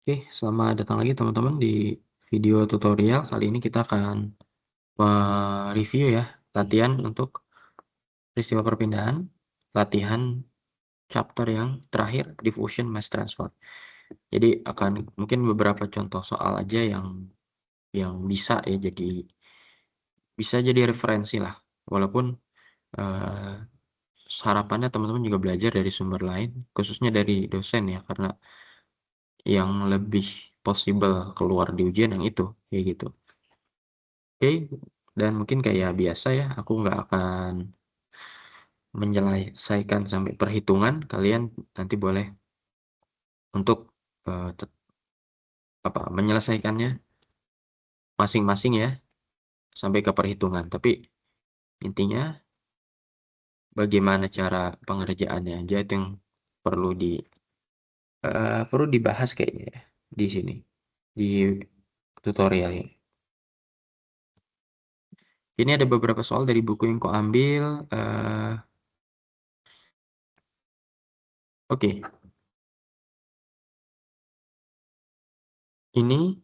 Oke, selamat datang lagi teman-teman di video tutorial. Kali ini kita akan review ya, latihan untuk peristiwa perpindahan, latihan chapter yang terakhir, diffusion mass transfer. Jadi akan mungkin beberapa contoh soal aja yang bisa jadi referensi lah. Walaupun eh, harapannya teman-teman juga belajar dari sumber lain, khususnya dari dosen ya, karena yang lebih possible keluar di ujian yang itu, kayak gitu. Oke, dan mungkin kayak biasa ya, aku nggak akan menyelesaikan sampai perhitungan. Kalian nanti boleh untuk menyelesaikannya masing-masing ya, sampai ke perhitungan. Tapi intinya bagaimana cara pengerjaannya aja itu yang perlu perlu dibahas kayaknya ya, di sini di tutorial ini. Ini ada beberapa soal dari buku yang kau ambil. Oke, ini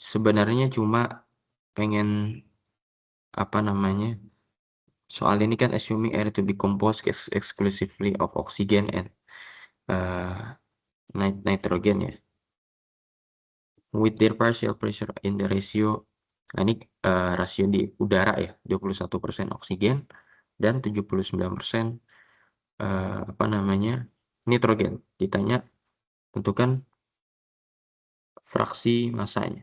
sebenarnya cuma pengen soal ini kan assuming air to be composed exclusively of oxygen and uh, nitrogen ya, with their partial pressure in the ratio. Nah, ini rasio di udara ya, 21% oksigen dan 79% nitrogen. Ditanya tentukan fraksi masanya.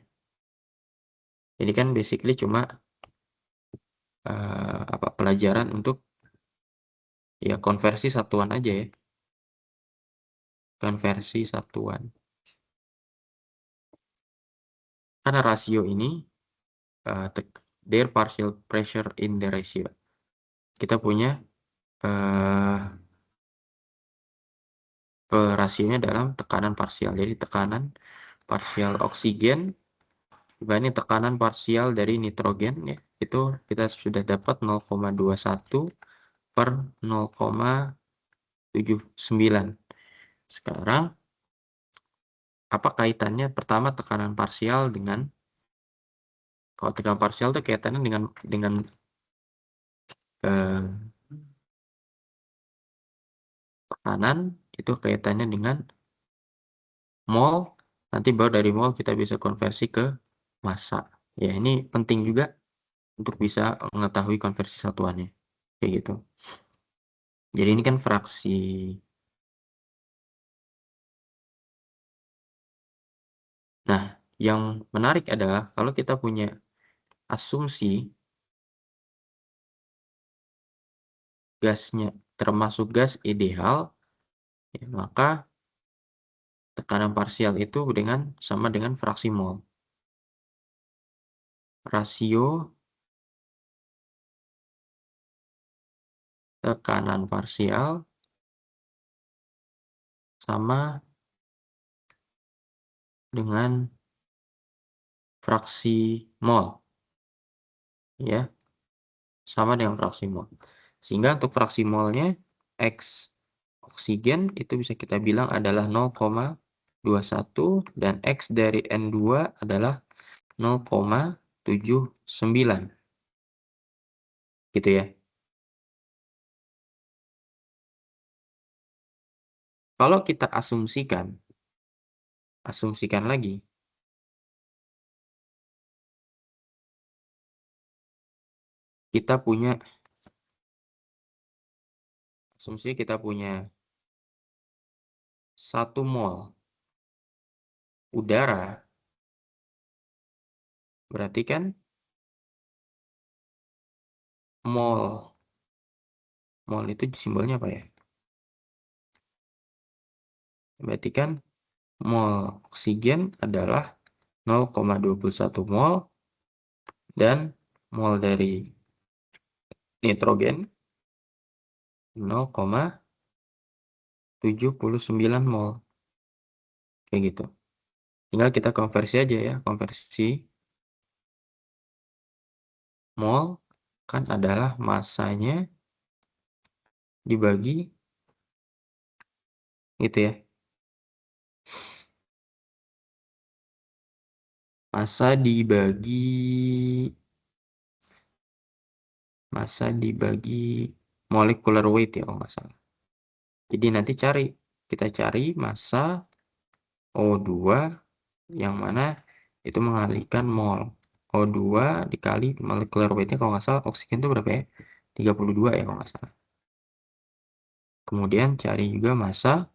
Ini kan basically cuma pelajaran untuk ya konversi satuan aja ya. Konversi satuan. Karena rasio ini their partial pressure in the ratio. Kita punya rasionya dalam tekanan parsial. Jadi tekanan parsial oksigen dibanding tekanan parsial dari nitrogen ya. Itu kita sudah dapat 0,21 per 0,79. Sekarang apa kaitannya? Pertama tekanan parsial dengan, kalau tekanan parsial itu kaitannya dengan tekanan, itu kaitannya dengan mol. Nanti baru dari mol kita bisa konversi ke massa. Ya, ini penting juga untuk bisa mengetahui konversi satuannya. Kayak gitu. Jadi ini kan fraksi. Nah, yang menarik adalah kalau kita punya asumsi gasnya termasuk gas ideal, ya, maka tekanan parsial itu sama dengan fraksi mol. Rasio tekanan parsial sama dengan fraksi mol, ya, sama dengan fraksi mol. Sehingga untuk fraksi molnya X oksigen itu bisa kita bilang adalah 0,21 dan X dari N2 adalah 0,79. Gitu ya. Kalau kita asumsikan lagi, kita punya asumsi kita punya 1 mol udara, berarti kan mol itu simbolnya apa ya? Berarti kan mol oksigen adalah 0,21 mol dan mol dari nitrogen 0,79 mol. Kayak gitu. Tinggal kita konversi aja ya, konversi mol kan adalah massanya dibagi gitu ya. massa dibagi molecular weight ya kalau nggak salah. Jadi nanti kita cari massa O2 yang mana itu mengalihkan mol. O2 dikali molecular weight-nya kalau nggak salah oksigen itu berapa ya? 32 ya kalau nggak salah. Kemudian cari juga massa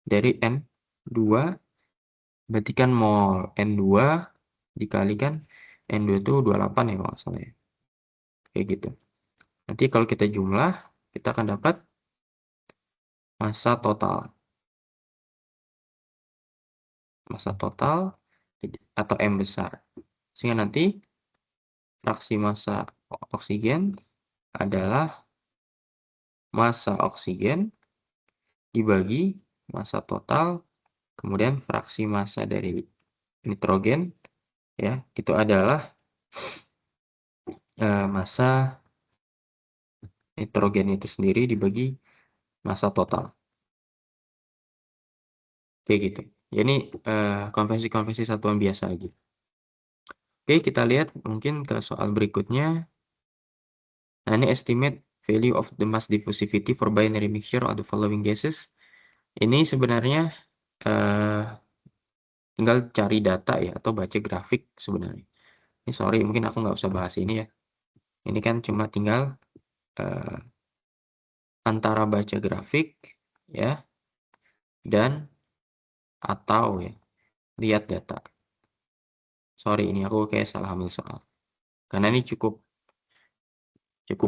dari N2, berarti kan mol N2 dikalikan N2 itu 28 ya kalau nggak salah ya. Kayak gitu. Nanti kalau kita jumlah, kita akan dapat massa total. Massa total atau M besar. Sehingga nanti fraksi massa oksigen adalah massa oksigen dibagi massa total, kemudian fraksi massa dari nitrogen ya, itu adalah massa nitrogen itu sendiri dibagi massa total. Kayak gitu. Jadi konvensi-konvensi satuan biasa aja. Oke, kita lihat mungkin ke soal berikutnya. Nah, ini estimate value of the mass diffusivity for binary mixture of the following gases. Ini sebenarnya tinggal cari data ya, atau baca grafik sebenarnya. Ini sorry, mungkin aku nggak usah bahas ini ya. Ini kan cuma tinggal antara baca grafik ya, dan atau ya, lihat data. Sorry, ini aku kayak salah ambil soal. Karena ini cukup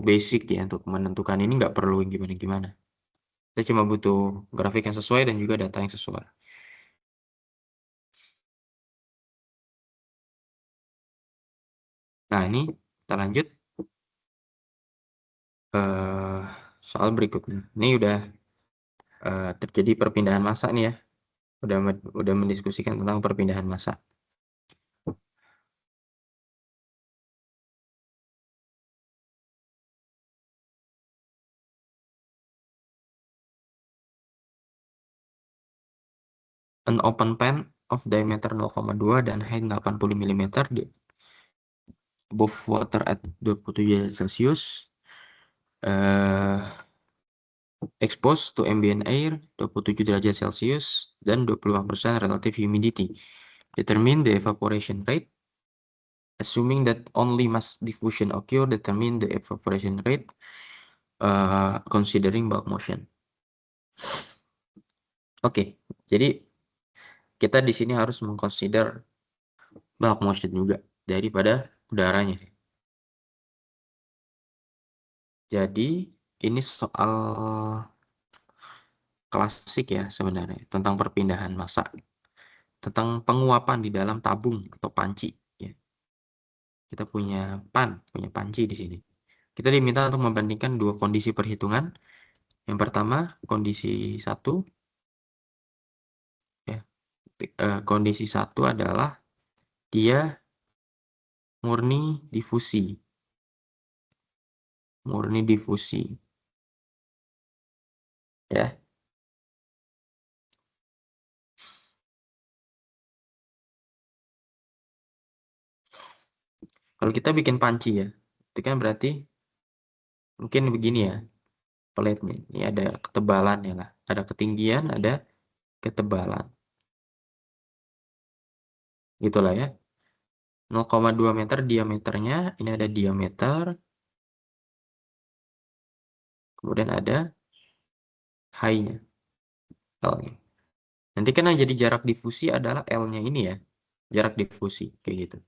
basic ya untuk menentukan, ini nggak perlu gimana-gimana. Kita cuma butuh grafik yang sesuai dan juga data yang sesuai. Nah, ini kita lanjut soal berikutnya. Ini udah terjadi perpindahan massa nih ya. Udah mendiskusikan tentang perpindahan massa. An open pan of diameter 0,2 dan height 80 mm di above water at 27 derajat Celcius, exposed to ambient air 27 derajat Celcius dan 25% relative humidity. Determine the evaporation rate. Assuming that only mass diffusion occur, determine the evaporation rate considering bulk motion. Oke, jadi kita di sini harus mengconsider bulk motion juga daripada udaranya. Jadi ini soal klasik ya sebenarnya tentang perpindahan massa, tentang penguapan di dalam tabung atau panci. Ya. Kita punya panci di sini. Kita diminta untuk membandingkan dua kondisi perhitungan. Yang pertama, kondisi 1. Ya. Kondisi 1 adalah dia murni difusi. Ya. Kalau kita bikin panci ya, itu kan berarti mungkin begini ya plate-nya. Ini ada ketebalannya lah. Ada ketinggian, ada ketebalan. Gitulah ya. 0,2 meter diameternya, ini ada diameter. Kemudian ada high-nya, L-nya. Nanti kan yang jadi jarak difusi adalah L-nya ini ya. Jarak difusi, kayak gitu.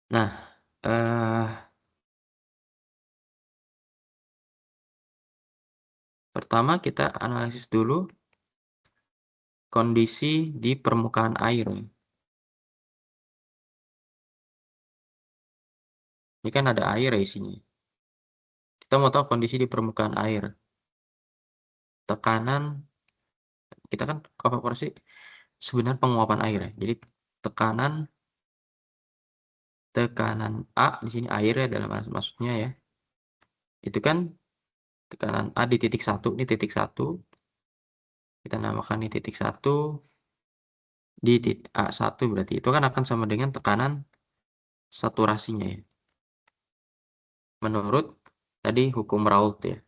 Nah, pertama kita analisis dulu kondisi di permukaan air. Ini kan ada air ya isinya. Kita mau tahu kondisi di permukaan air. Tekanan, kita kan evaporasi sebenarnya penguapan air ya. Jadi tekanan A di sini air ya dalam maksudnya ya. Itu kan tekanan A di titik 1, ini titik 1. Kita namakan ini titik 1 di titik A1 berarti itu kan akan sama dengan tekanan saturasinya ya. Menurut tadi hukum Raoult ya.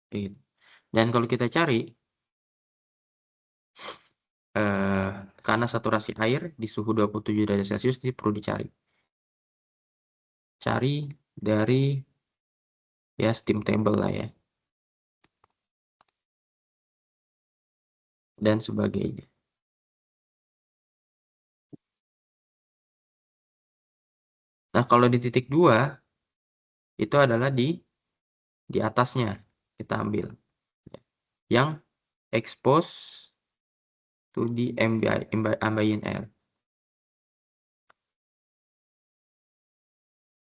Gitu. Dan kalau kita cari karena saturasi air di suhu 27 derajat Celcius ini perlu dicari. Cari dari ya steam table lah ya. Dan sebagainya. Nah, kalau di titik 2 itu adalah di atasnya kita ambil. Yang expose to the ambient air.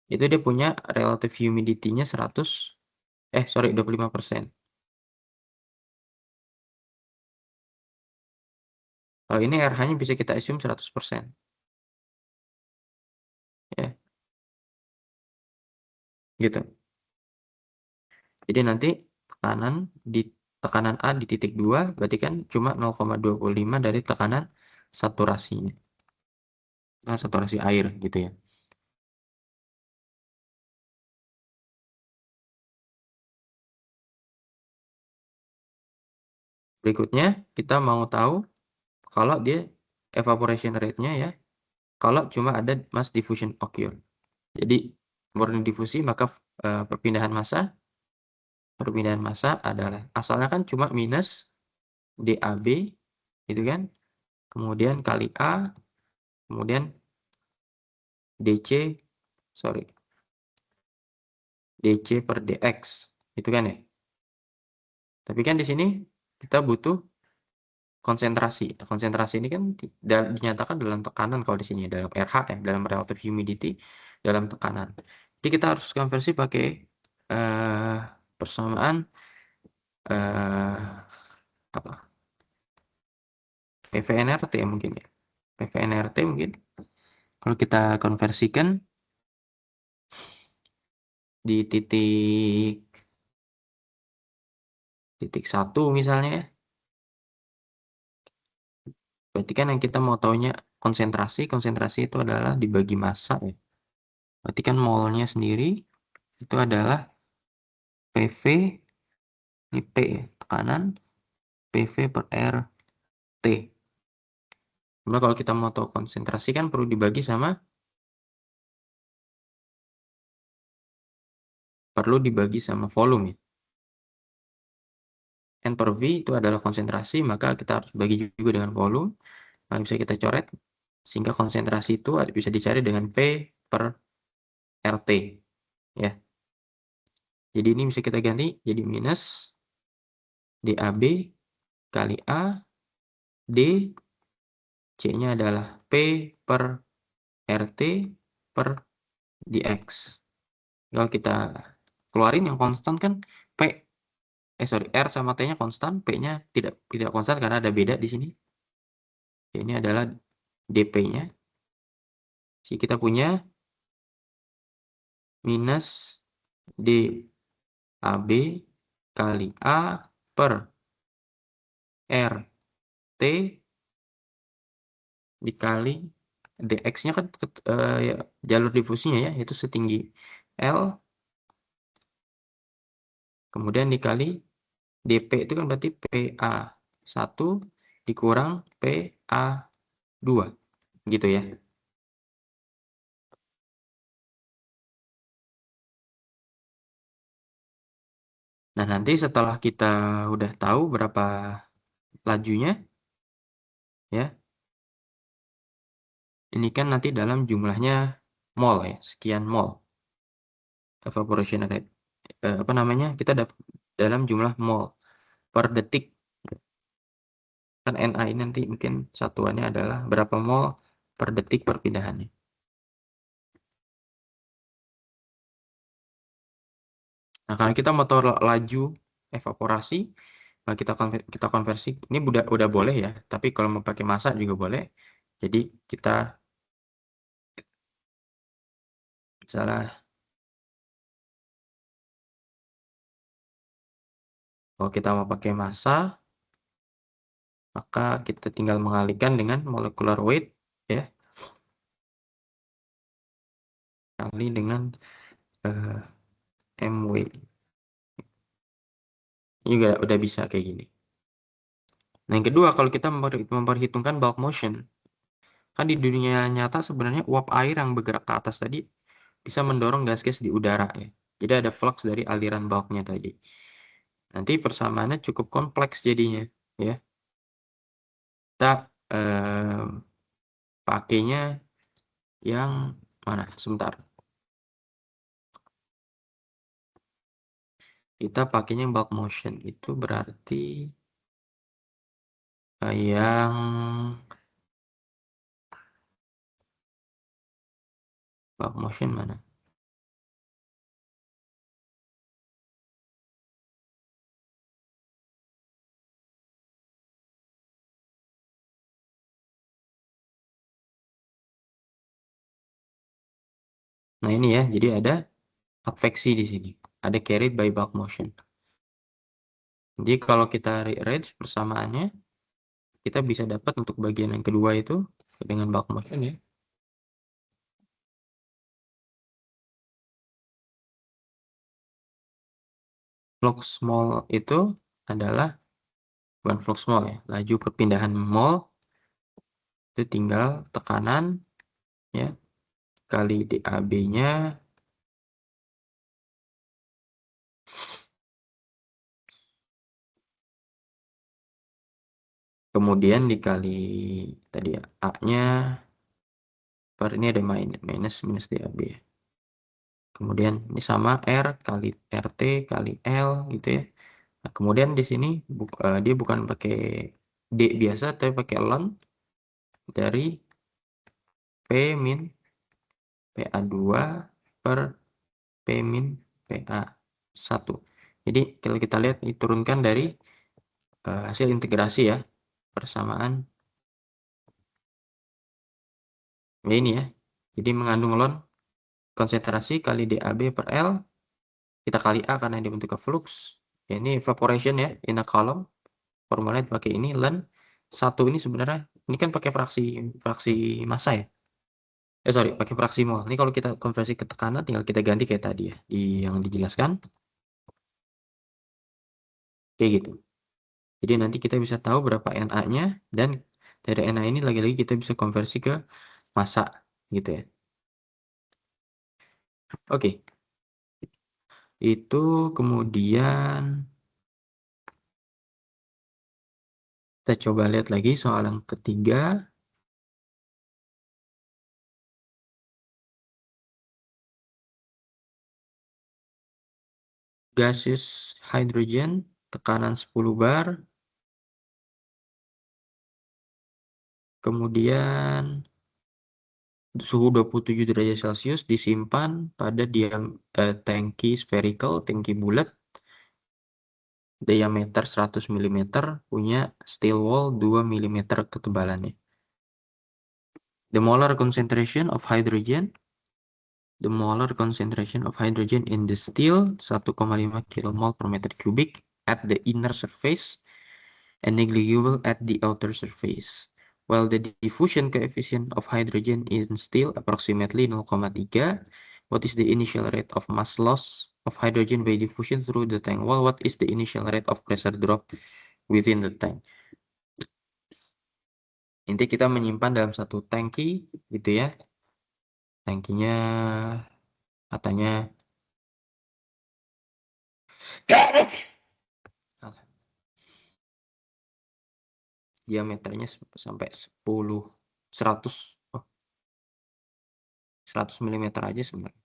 Itu dia punya relative humidity-nya 25%. Kalau ini RH-nya bisa kita assume 100%. Ya. Gitu. Jadi nanti tekanan A di titik 2 berarti kan cuma 0,25 dari tekanan saturasinya. Nah, saturasi air gitu ya. Berikutnya kita mau tahu kalau dia evaporation rate-nya ya. Kalau cuma ada mass diffusion occur. Jadi murni difusi maka perpindahan massa adalah asalnya kan cuma minus DAB gitu kan. Kemudian kali A, kemudian DC per dx itu kan ya. Tapi kan di sini kita butuh konsentrasi. Konsentrasi ini kan dinyatakan dalam tekanan kalau di sini dalam RH ya, dalam relative humidity dalam tekanan. Jadi kita harus konversi pakai persamaan apa? PVNRT mungkin ya. PVNRT mungkin. Kalau kita konversikan di titik 1 misalnya ya. Berarti kan yang kita mau taunya konsentrasi itu adalah dibagi massa ya. Berarti kan molnya sendiri itu adalah PV, ini P ya, tekanan, PV per RT. Kemudian kalau kita mau tahu konsentrasi kan perlu dibagi sama volume ya. N per V itu adalah konsentrasi, maka kita harus bagi juga dengan volume. Nah, bisa kita coret, sehingga konsentrasi itu bisa dicari dengan P per RT. Ya. Jadi ini bisa kita ganti jadi minus DAB kali A, D, C-nya adalah P per RT per dx. Kalau kita keluarin yang konstan kan R sama T-nya konstan, P-nya tidak konstan karena ada beda di sini. Ini adalah dp-nya. Jadi kita punya minus DAB kali A per RT dikali dx-nya kan ya, jalur difusinya ya, itu setinggi L. Kemudian dikali dp itu kan berarti PA1 dikurang PA2 gitu ya. Nah, nanti setelah kita udah tahu berapa lajunya ya. Ini kan nanti dalam jumlahnya mol ya, sekian mol. Evaporation rate. Apa namanya? Kita dalam jumlah mol per detik. Kan NA ini nanti mungkin satuannya adalah berapa mol per detik perpindahannya. Nah, kalau kita mau tahu laju evaporasi, nah kita konversi. Ini udah boleh ya, tapi kalau mau pakai massa juga boleh. Jadi kita misalnya kalau kita mau pakai massa, maka kita tinggal mengalihkan dengan molecular weight ya, kali dengan MW. Ini juga udah bisa kayak gini. Nah, yang kedua, kalau kita memperhitungkan bulk motion, kan di dunia nyata sebenarnya uap air yang bergerak ke atas tadi bisa mendorong gas-gas di udara ya. Jadi ada flux dari aliran bulknya tadi. Nanti persamaannya cukup kompleks jadinya ya. Kita pakainya yang mana? Sebentar. Kita pakainya yang bulk motion. Itu berarti yang bulk motion mana? Nah, ini ya. Jadi ada adveksi di sini. Ada carried by bulk motion. Jadi kalau kita rearrange persamaannya, kita bisa dapat untuk bagian yang kedua itu dengan bulk motion ya. Flux mol itu adalah, bukan flux mol ya, laju perpindahan mol itu tinggal tekanan ya kali DAB-nya kemudian dikali tadi ya, A-nya per ini ada minus DAB ya. Kemudian ini sama R kali RT kali L gitu ya. Nah, kemudian di sini dia bukan pakai D biasa tapi pakai ln dari P min PA2 per P min PA1. Jadi kalau kita lihat diturunkan dari hasil integrasi ya, persamaan ya ini ya. Jadi mengandung ln konsentrasi kali DAB per L, kita kali A karena dia bentuknya flux. Ya, ini evaporation ya, in a column. Formulanya pakai ini ln 1 ini sebenarnya ini kan pakai fraksi massa ya. Sorry, pakai fraksi mol. Ini kalau kita konversi ke tekanan tinggal kita ganti kayak tadi ya, di yang dijelaskan. Kayak gitu. Jadi nanti kita bisa tahu berapa Na-nya dan dari Na ini lagi-lagi kita bisa konversi ke massa gitu ya. Oke. Itu kemudian kita coba lihat lagi soal yang ketiga. Gaseous hydrogen, tekanan 10 bar. Kemudian suhu 27 derajat Celcius disimpan pada tangki spherical, tangki bulat, diameter 100 mm, punya steel wall 2 mm ketebalannya. The molar concentration of hydrogen in the steel 1,5 kmol per meter cubic at the inner surface and negligible at the outer surface. While the diffusion coefficient of hydrogen in steel approximately 0,3, what is the initial rate of mass loss of hydrogen by diffusion through the tank wall? What is the initial rate of pressure drop within the tank? Inti kita menyimpan dalam satu tangki gitu ya. Tangkinya katanya diameternya sampai 100 mm aja sebenarnya.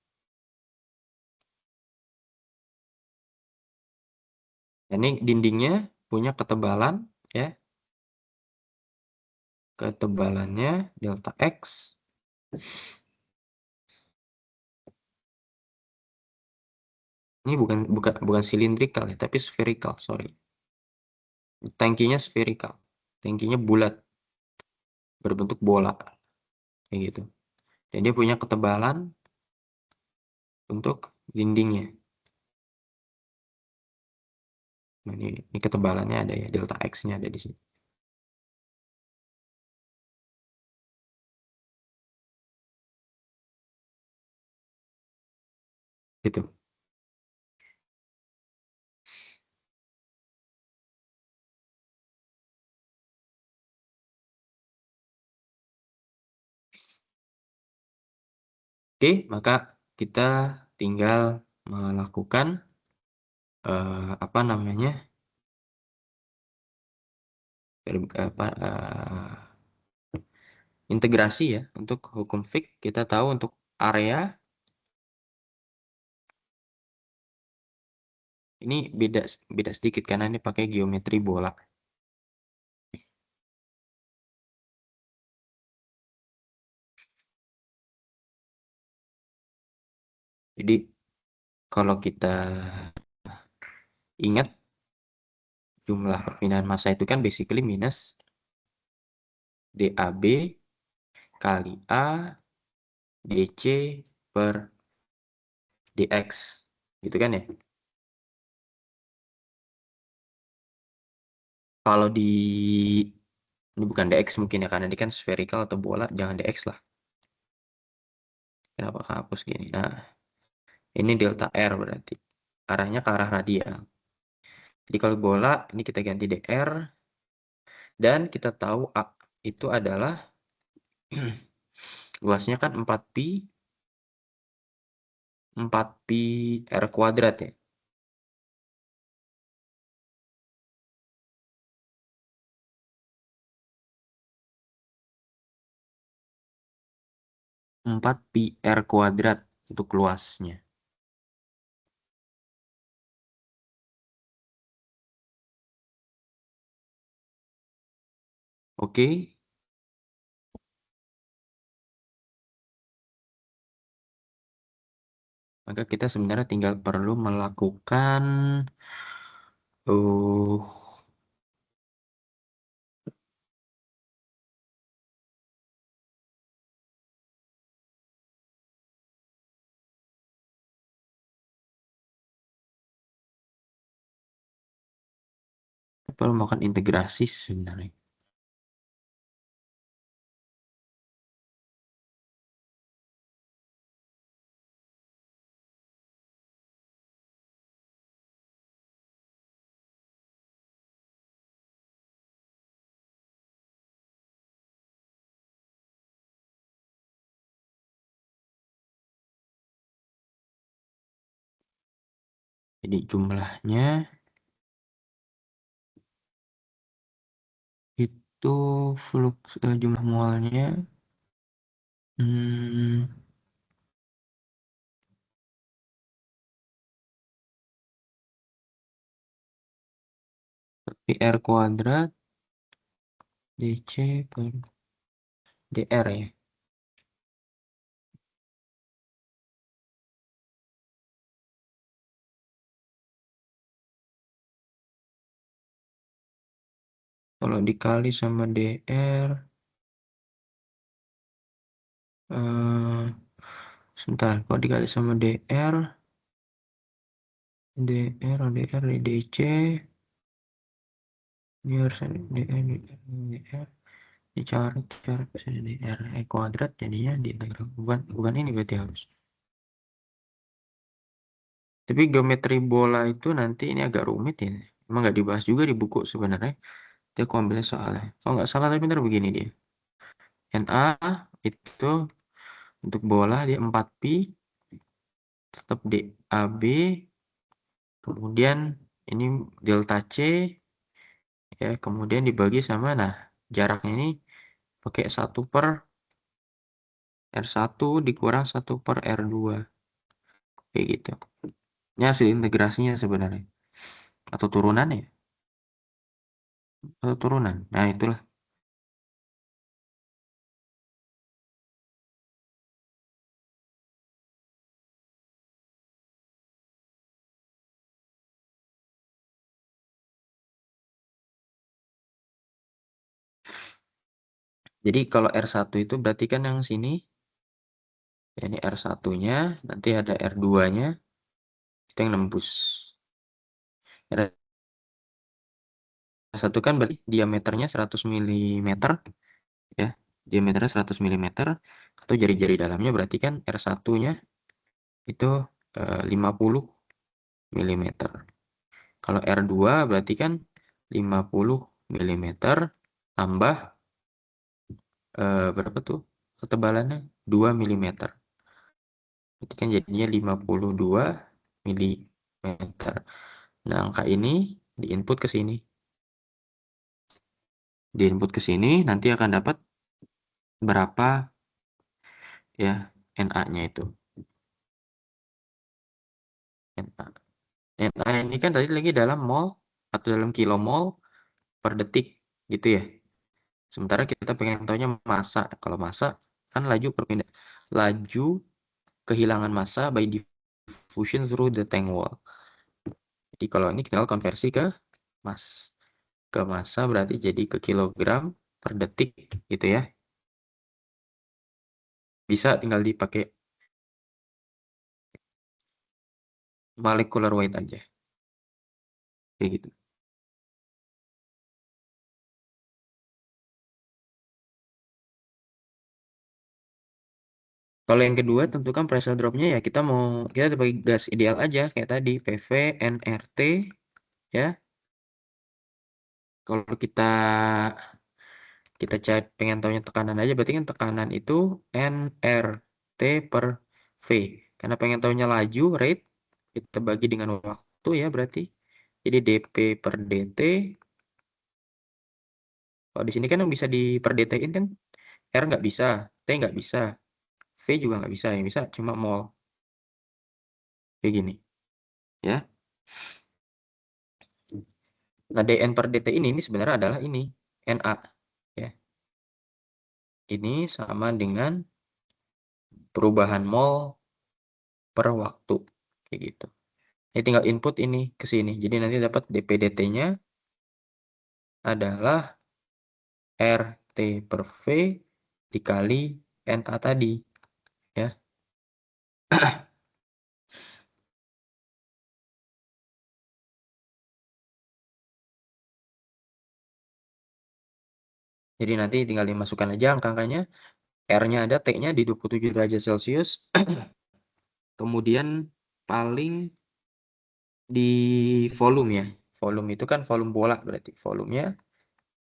Ini dindingnya punya ketebalan ya ketebalannya delta X. Ini bukan silindrikal ya, tapi spherical, sorry. Tangkinya spherical. Tangkinya bulat, berbentuk bola. Kayak gitu. Dan dia punya ketebalan untuk dindingnya. Nah, ini ketebalannya ada ya, delta X-nya ada di sini. Gitu. Oke, maka kita tinggal melakukan apa namanya? Integrasi ya untuk hukum Fick. Kita tahu untuk area ini beda sedikit karena ini pakai geometri bola. Jadi kalau kita ingat jumlah perpindahan massa itu kan basically minus DAB kali A DC per DX. Gitu kan ya? Kalau ini bukan DX mungkin ya, karena ini kan spherical atau bola, jangan DX lah. Kenapa hapus gini? Nah, ini delta R berarti. Arahnya ke arah radial. Jadi kalau bola, ini kita ganti DR. Dan kita tahu A itu adalah luasnya kan 4pi R kuadrat ya. 4pi R kuadrat untuk luasnya. Oke. Maka kita sebenarnya tinggal perlu melakukan perlu melakukan integrasi sebenarnya. Jadi jumlahnya itu jumlah molnya pi R kuadrat DC per DR ya. Kalau dikali sama DR, sebentar, kalau dikali sama DR di DC, ini harus DR, dicari DR kuadrat jadinya di integral. Bukan ini berarti harus. Tapi geometri bola itu nanti ini agak rumit ya. Emang nggak dibahas juga di buku sebenarnya. Dia aku ambilnya soalnya. Kalau nggak salah tapi benar begini dia. NA itu untuk bola dia 4pi tetap DAB, kemudian ini delta C ya, kemudian dibagi sama nah jaraknya ini pakai 1 per R1 dikurang 1 per R2 kayak gitu. Ini hasil integrasinya sebenarnya atau turunan ya, atau turunan. Nah itulah Jadi kalau R1 itu berarti kan yang sini, ya ini R1-nya, nanti ada R2-nya, itu yang nembus. R1 kan berarti diameternya 100 mm, ya. Diameternya 100 mm, atau jari-jari dalamnya berarti kan R1-nya itu 50 mm. Kalau R2 berarti kan 50 mm tambah berapa tuh ketebalannya? 2 mm. Berarti kan jadinya 52 mm. Nah, angka ini diinput ke sini. Diinput ke sini nanti akan dapat berapa ya NA-nya itu. NA. NA ini kan tadi lagi dalam mol atau dalam kilomol per detik gitu ya. Sementara kita pengen taunya massa. Kalau massa kan laju kehilangan massa by diffusion through the tank wall. Jadi kalau ini tinggal konversi ke massa berarti jadi ke kilogram per detik gitu ya. Bisa tinggal dipakai molecular weight aja. Kayak gitu. Kalau yang kedua tentukan pressure dropnya ya kita pakai gas ideal aja kayak tadi PV, nRT ya. Kalau kita cari pengen tahunya tekanan aja berarti kan tekanan itu nRT per V. Karena pengen tahunya laju rate kita bagi dengan waktu ya berarti. Jadi dP per dt. Kalau di sini kan yang bisa di per dt-in kan R nggak bisa, T nggak bisa, V juga nggak bisa, yang bisa cuma mol. Kayak gini. Ya. Nah, dN per dt ini sebenarnya adalah ini, Na. Ya. Ini sama dengan perubahan mol per waktu. Kayak gitu. Ini tinggal input ini ke sini. Jadi nanti dapat dP dt-nya adalah RT per V dikali Na tadi. Ya. Jadi nanti tinggal dimasukkan aja angka-angkanya. R-nya ada, T-nya di 27 derajat Celcius. Kemudian paling di volume ya. Volume itu kan volume bola berarti. Volumenya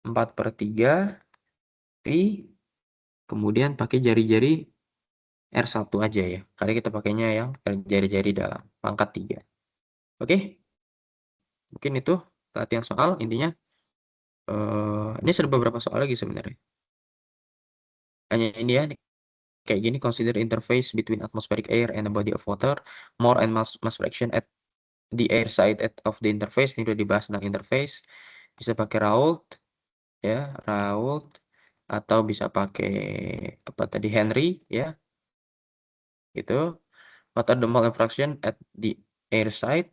4/3 Pi. Kemudian pakai jari-jari R1 aja ya. Karena kita pakainya yang jari-jari dalam. Pangkat 3. Oke? Mungkin itu latihan soal. Intinya ini ada beberapa soal lagi sebenarnya. Hanya ini ya. Kayak gini, consider interface between atmospheric air and a body of water. More and mass fraction at the air side of the interface. Ini udah dibahas tentang interface. Bisa pakai Raoult. Ya, Raoult. Atau bisa pakai apa tadi, Henry. Ya, gitu. What are the mole and fraction at the air side?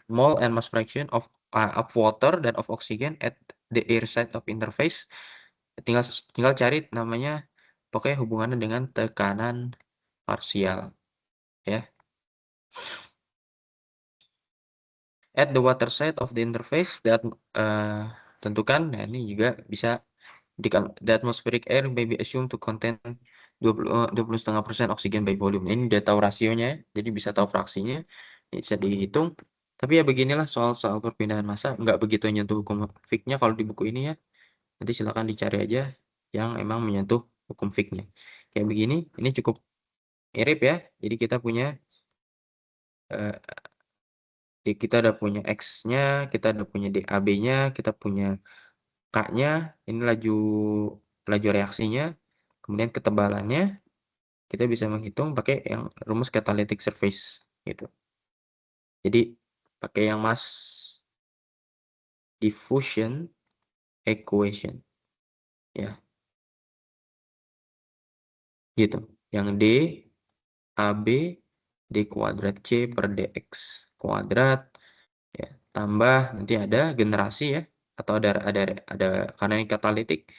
Mole and mass fraction of water dan of oxygen at the air side of interface. Tinggal cari namanya, pokoknya hubungannya dengan tekanan parsial ya. At the water side of the interface tentukan, nah ini juga bisa the atmospheric air may be assumed to contain 20,5% oxygen by volume. Ini udah tahu rasionya, jadi bisa tahu fraksinya, ini bisa dihitung. Tapi ya beginilah soal-soal perpindahan massa, nggak begitu nyentuh hukum Fick-nya kalau di buku ini ya. Nanti silakan dicari aja yang emang menyentuh hukum Fick-nya. Kayak begini, ini cukup mirip ya. Jadi kita punya kita udah punya X-nya, kita udah punya DAB-nya, kita punya K-nya, ini laju reaksinya, kemudian ketebalannya, kita bisa menghitung pakai yang rumus catalytic surface gitu. Jadi pakai yang mass diffusion equation ya. Gitu. Yang D AB D kuadrat C per DX kuadrat ya, tambah nanti ada generasi ya, atau ada karena ini katalitik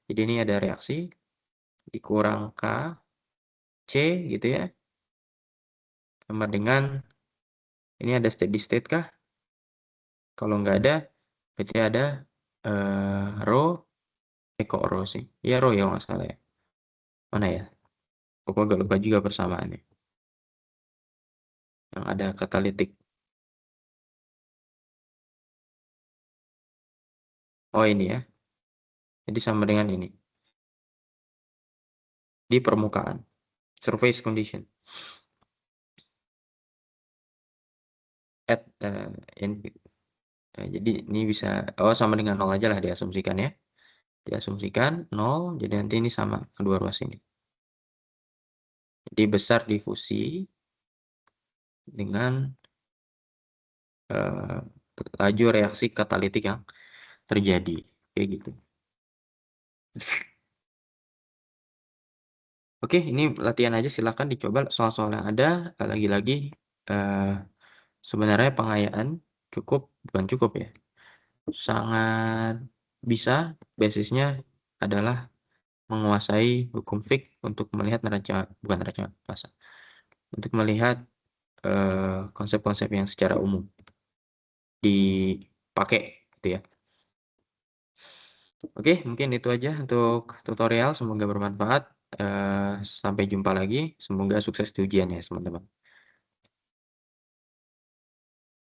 Jadi ini ada reaksi dikurang K C gitu ya, sama dengan ini ada steady state kah? Kalau nggak ada, berarti ada rho, kok rho sih? Iya rho ya nggak salah ya. Mana ya? Aku agak lupa juga persamaannya. Yang ada katalitik. Oh ini ya. Jadi sama dengan ini. Di permukaan. Surface condition. At jadi ini bisa sama dengan 0 aja lah diasumsikan ya. Diasumsikan 0, jadi nanti ini sama kedua ruas ini. Jadi besar difusi dengan laju reaksi katalitik yang terjadi kayak gitu. Oke, ini latihan aja, silahkan dicoba soal-soal yang ada. Lagi-lagi sebenarnya pengayaan bukan cukup ya, sangat bisa, basisnya adalah menguasai hukum Fick untuk melihat bukan neraca pasar, untuk melihat konsep-konsep yang secara umum dipakai gitu ya. Oke, mungkin itu aja untuk tutorial, semoga bermanfaat. Sampai jumpa lagi, semoga sukses di ujiannya teman-teman.